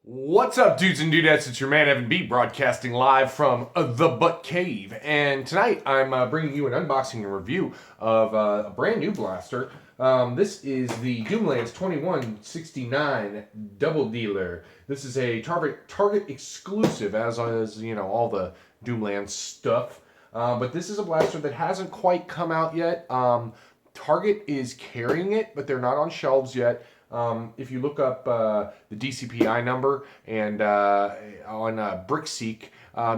What's up, dudes and dudettes? It's your man Evan B, broadcasting live from the Butt Cave, and tonight I'm bringing you an unboxing and review of a brand new blaster. This is the Doomlands 2169 Double Dealer. This is a Target exclusive, as you know, all the Doomlands stuff. But this is a blaster that hasn't quite come out yet. Target is carrying it, but they're not on shelves yet. If you look up the DCPI number and on BrickSeek,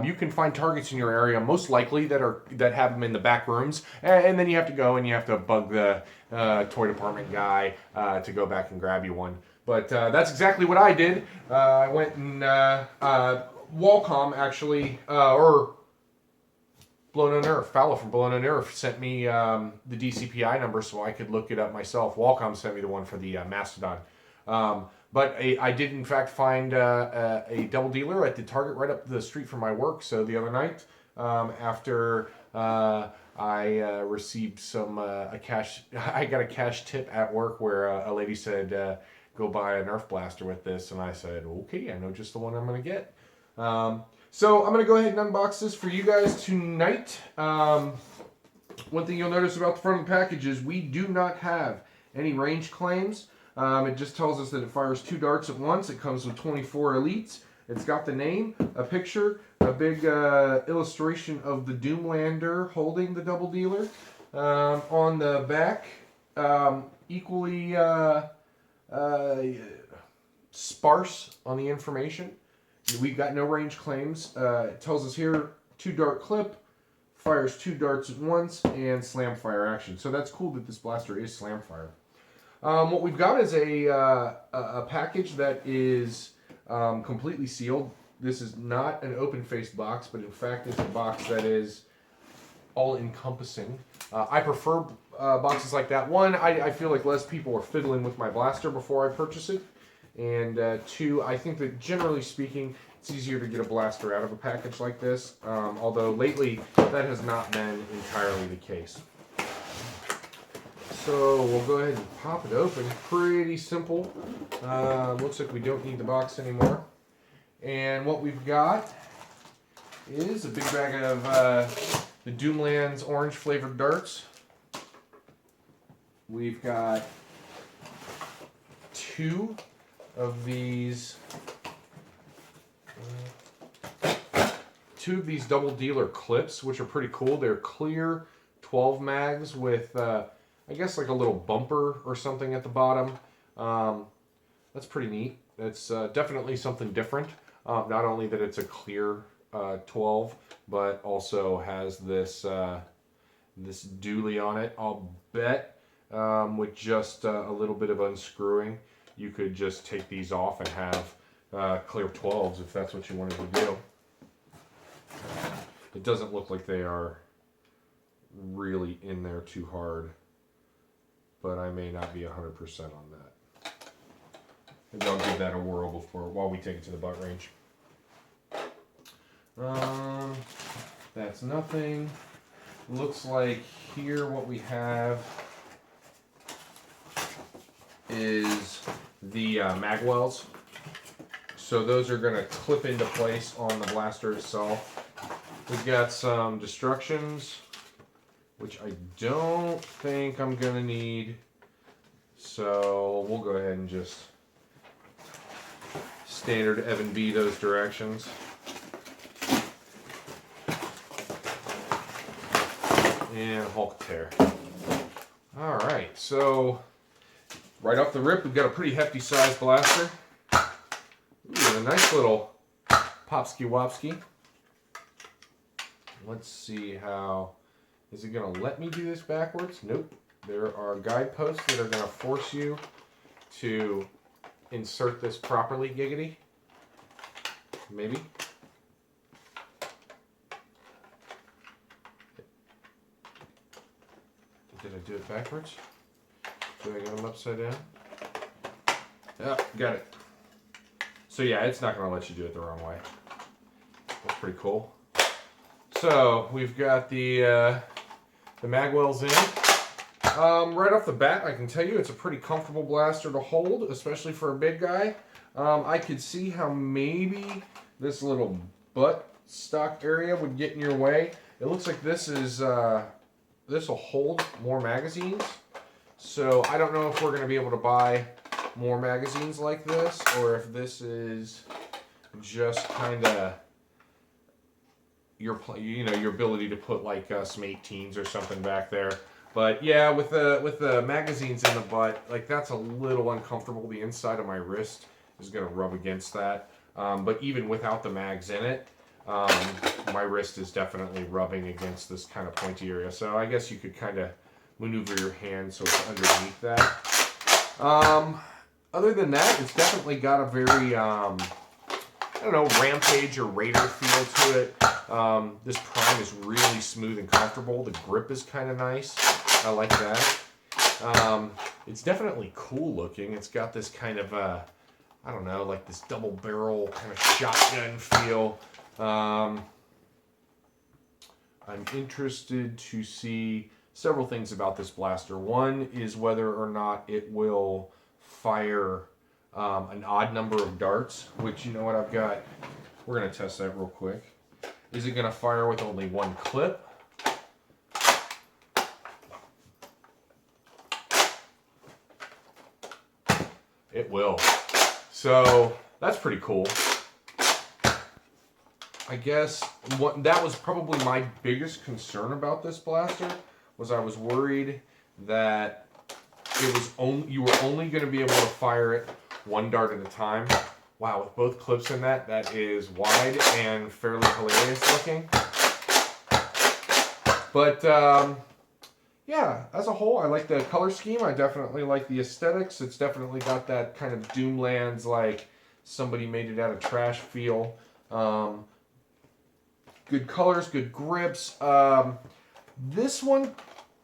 you can find Targets in your area, most likely that have them in the back rooms, and then you have to go and you have to bug the toy department guy to go back and grab you one. But that's exactly what I did. I went and Wacom actually, or Blown on Nerf. Fowler from Blown on Nerf sent me the DCPI number so I could look it up myself. Wacom sent me the one for the Mastodon. But I did, in fact, find a double dealer at the Target right up the street from my work. So the other night, after I received a cash, I got a cash tip at work where a lady said, go buy a Nerf blaster with this. And I said, okay, I know just the one I'm going to get. So I'm going to go ahead and unbox this for you guys tonight. One thing you'll notice about the front of the package is we do not have any range claims. It just tells us that it fires 2 darts at once. It comes with 24 elites. It's got the name, a picture, a big illustration of the Doomlander holding the double dealer. On the back, equally sparse on the information. We've got no range claims. It tells us here 2 dart clip, fires 2 darts at once, and slam fire action. So that's cool that this blaster is slam fire. What we've got is a package that is completely sealed. This is not an open-faced box, but in fact it's a box that is all-encompassing. I prefer boxes like that. One, I feel like less people are fiddling with my blaster before I purchase it. And 2, I think that generally speaking, it's easier to get a blaster out of a package like this. Although lately, that has not been entirely the case. So we'll go ahead and pop it open. Pretty simple. Looks like we don't need the box anymore. And what we've got is a big bag of the Doomlands orange flavored darts. We've got 2 of these double dealer clips, which are pretty cool. They're clear 12 mags with I guess like a little bumper or something at the bottom. That's pretty neat. It's definitely something different. Not only that it's a clear 12, but also has this this dually on it. I'll bet with just a little bit of unscrewing, you could just take these off and have clear 12s if that's what you wanted to do. It doesn't look like they are really in there too hard, but I may not be 100% on that. Maybe I'll give that a whirl while we take it to the butt range. That's nothing. Looks like here what we have is the magwells. So those are going to clip into place on the blaster itself. We've got some destructions, which I don't think I'm going to need. So we'll go ahead and just standard Evan B those directions. And Hulk tear. Alright, so right off the rip, we've got a pretty hefty sized blaster. Ooh, a nice little popsky wopsky. Let's see how. Is it going to let me do this backwards? Nope. There are guideposts that are going to force you to insert this properly, giggity. Maybe. Did I do it backwards? Did I get them upside down? Yeah, got it. So yeah, it's not going to let you do it the wrong way. That's pretty cool. So we've got the magwells in. Right off the bat, I can tell you it's a pretty comfortable blaster to hold, especially for a big guy. I could see how maybe this little butt stock area would get in your way. It looks like this is this will hold more magazines. So I don't know if we're going to be able to buy more magazines like this, or if this is just kind of your ability to put like some 18s or something back there. But yeah, with the magazines in the butt, like that's a little uncomfortable. The inside of my wrist is going to rub against that. But even without the mags in it, my wrist is definitely rubbing against this kind of pointy area. So I guess you could kind of maneuver your hand so it's underneath that. Other than that, it's definitely got a very, I don't know, Rampage or Raider feel to it. This prime is really smooth and comfortable. The grip is kind of nice. I like that. It's definitely cool looking. It's got this kind of, I don't know, like this double barrel kind of shotgun feel. I'm interested to see several things about this blaster. One is whether or not it will fire an odd number of darts, which, you know what, I've got, we're going to test that real quick. Is it going to fire with only one clip? It will. So that's pretty cool. I guess that was probably my biggest concern about this blaster, was I was worried that you were only going to be able to fire it one dart at a time. Wow, with both clips in that is wide and fairly hilarious looking. But yeah, as a whole, I like the color scheme. I definitely like the aesthetics. It's definitely got that kind of Doomlands, like somebody made it out of trash feel. Good colors, good grips. This one,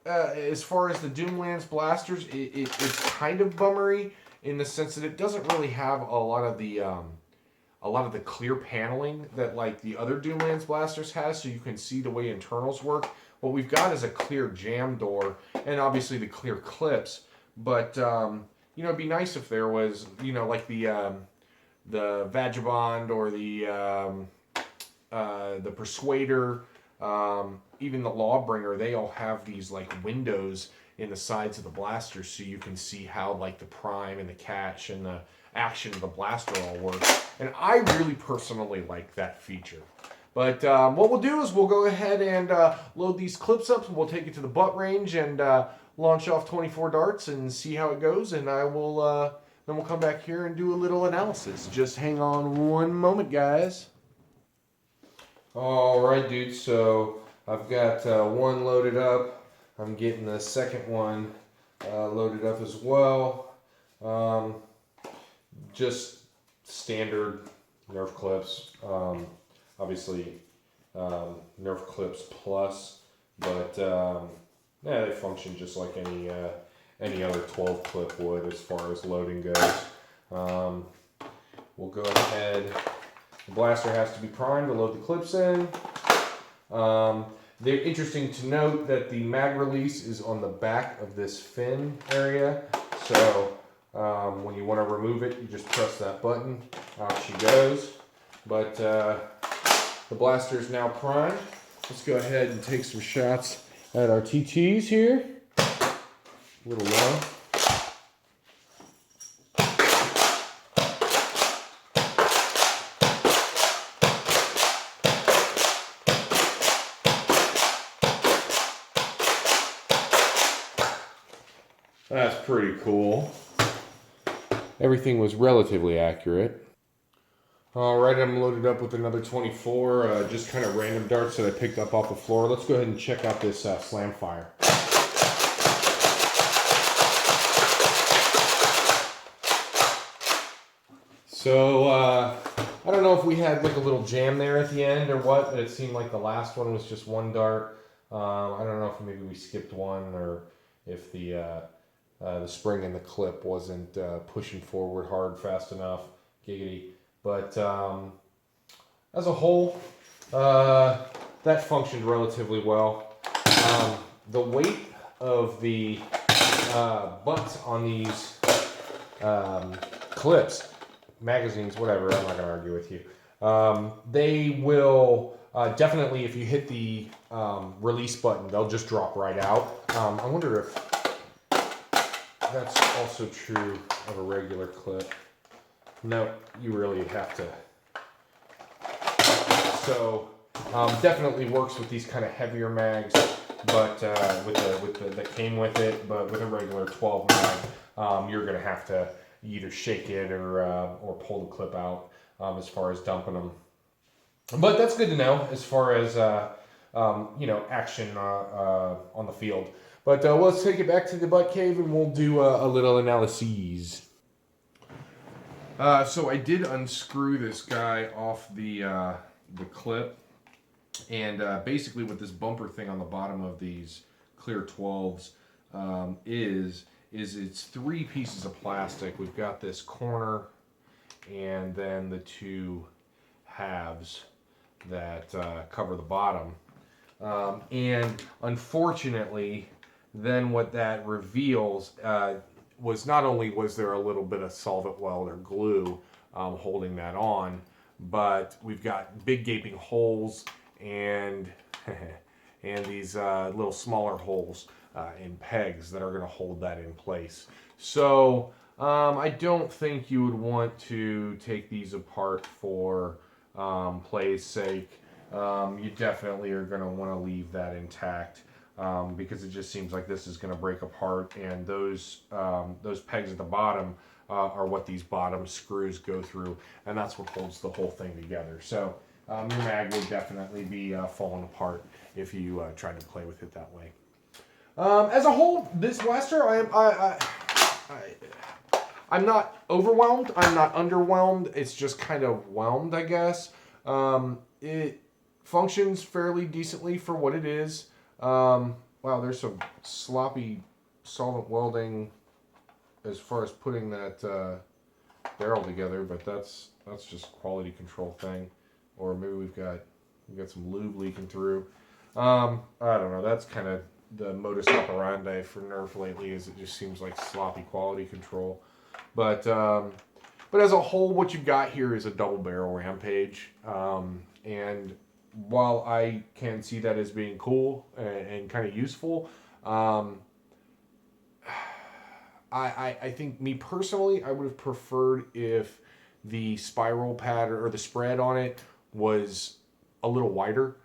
as far as the Doomlands blasters, it's kind of bummery in the sense that it doesn't really have a lot of the clear paneling that like the other Doomlands blasters has, so you can see the way internals work. What we've got is a clear jam door and obviously the clear clips. But you know, it'd be nice if there was, you know, like the Vagabond or the Persuader, even the Lawbringer, they all have these like windows in the sides of the blaster so you can see how like the prime and the catch and the action of the blaster all work. And I really personally like that feature. But what we'll do is we'll go ahead and load these clips up, and we'll take it to the butt range and launch off 24 darts and see how it goes. And I will then we'll come back here and do a little analysis. Just hang on one moment, guys. All right, dude. So I've got one loaded up. I'm getting the second one loaded up as well. Just standard NERF clips. Obviously, NERF clips plus, but yeah, they function just like any other 12 clip would as far as loading goes. We'll go ahead. The blaster has to be primed to load the clips in. They're interesting to note that the mag release is on the back of this fin area. So when you want to remove it, you just press that button. Out she goes. But the blaster is now primed. Let's go ahead and take some shots at our TTs here. A little low. That's pretty cool. Everything was relatively accurate. Alright, I'm loaded up with another 24, just kind of random darts that I picked up off the floor. Let's go ahead and check out this slam fire. So, I don't know if we had like a little jam there at the end or what, but it seemed like the last one was just one dart. I don't know if maybe we skipped one or if the spring in the clip wasn't pushing forward hard fast enough. Giggity. But as a whole, that functioned relatively well. The weight of the butts on these clips magazines, whatever. I'm not going to argue with you. They will definitely, if you hit the release button, they'll just drop right out. I wonder if that's also true of a regular clip. No, you really have to. So definitely works with these kind of heavier mags, but with the that came with it. But with a regular 12 mag, you're gonna have to either shake it or pull the clip out as far as dumping them. But that's good to know as far as action on the field. But let's take it back to the butt cave and we'll do a little analyses. So I did unscrew this guy off the clip, and basically what this bumper thing on the bottom of these clear 12s is it's 3 pieces of plastic. We've got this corner and then the 2 halves that cover the bottom. And unfortunately, then what that reveals was not only was there a little bit of solvent weld or glue holding that on, but we've got big gaping holes and and these little smaller holes in pegs that are going to hold that in place. So I don't think you would want to take these apart for play's sake. You definitely are going to want to leave that intact because it just seems like this is going to break apart, and those pegs at the bottom are what these bottom screws go through, and that's what holds the whole thing together. So your mag would definitely be falling apart if you try to play with it that way. As a whole, this blaster, I'm not overwhelmed. I'm not underwhelmed. It's just kind of whelmed, I guess. It functions fairly decently for what it is. Wow, there's some sloppy solvent welding as far as putting that barrel together, but that's just quality control thing. Or maybe we've got some lube leaking through. I don't know. That's kind of the modus operandi for NERF lately, is it just seems like sloppy quality control. But as a whole, what you've got here is a double barrel Rampage, and while I can see that as being cool and kind of useful, I think, me personally, I would have preferred if the spiral pad or the spread on it was a little wider.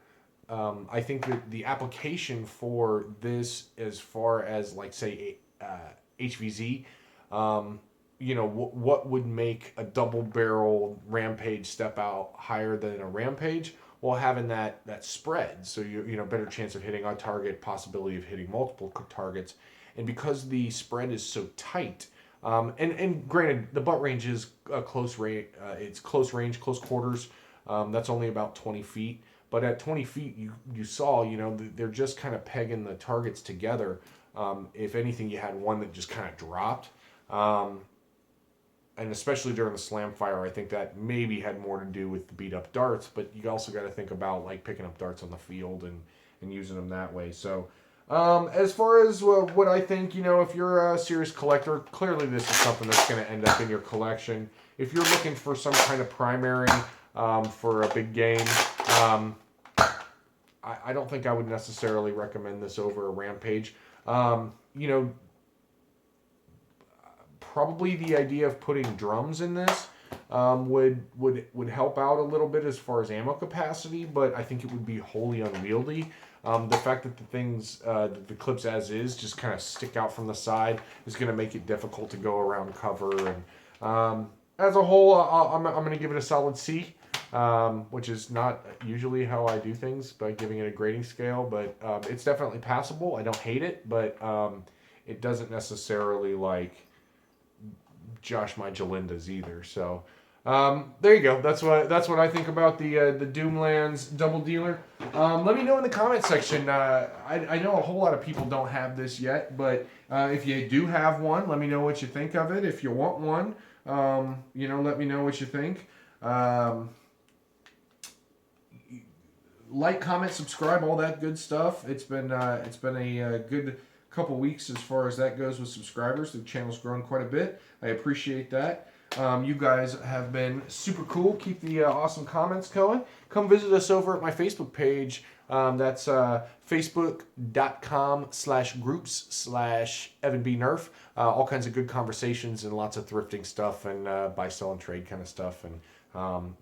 I think that the application for this, as far as like say HVZ, what would make a double barrel Rampage step out higher than a Rampage? Well, having that spread, so better chance of hitting a target, possibility of hitting multiple targets, and because the spread is so tight, and granted, the butt range is close range. It's close range, close quarters. That's only about 20 feet. But at 20 feet, you saw, they're just kind of pegging the targets together. If anything, you had one that just kind of dropped. And especially during the slam fire, I think that maybe had more to do with the beat up darts. But you also got to think about like picking up darts on the field and using them that way. So as far as what I think, if you're a serious collector, clearly this is something that's going to end up in your collection. If you're looking for some kind of primary for a big game, I don't think I would necessarily recommend this over a Rampage. Probably the idea of putting drums in this would help out a little bit as far as ammo capacity, but I think it would be wholly unwieldy. The fact that the clips as is just kind of stick out from the side is going to make it difficult to go around cover. And as a whole, I'm going to give it a solid C. Which is not usually how I do things by giving it a grading scale, but it's definitely passable. I don't hate it, but it doesn't necessarily like Josh my Jalindas either. So there you go. That's what I think about the Doomlands double dealer. Let me know in the comment section. I know a whole lot of people don't have this yet, but if you do have one, let me know what you think of it. If you want one, let me know what you think. Like, comment, subscribe, all that good stuff. It's been a good couple weeks as far as that goes with subscribers. The channel's grown quite a bit. I appreciate that. You guys have been super cool. Keep the awesome comments going. Come visit us over at my Facebook page. That's facebook.com/groups/EvanB.Nerf. All kinds of good conversations and lots of thrifting stuff and buy, sell, and trade kind of stuff and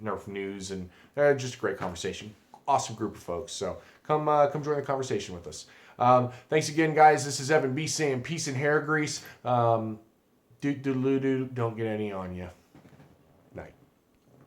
Nerf news and just a great conversation. Awesome group of folks. So come join the conversation with us. Thanks again, guys. This is Evan B saying peace and hair grease. Don't get any on you.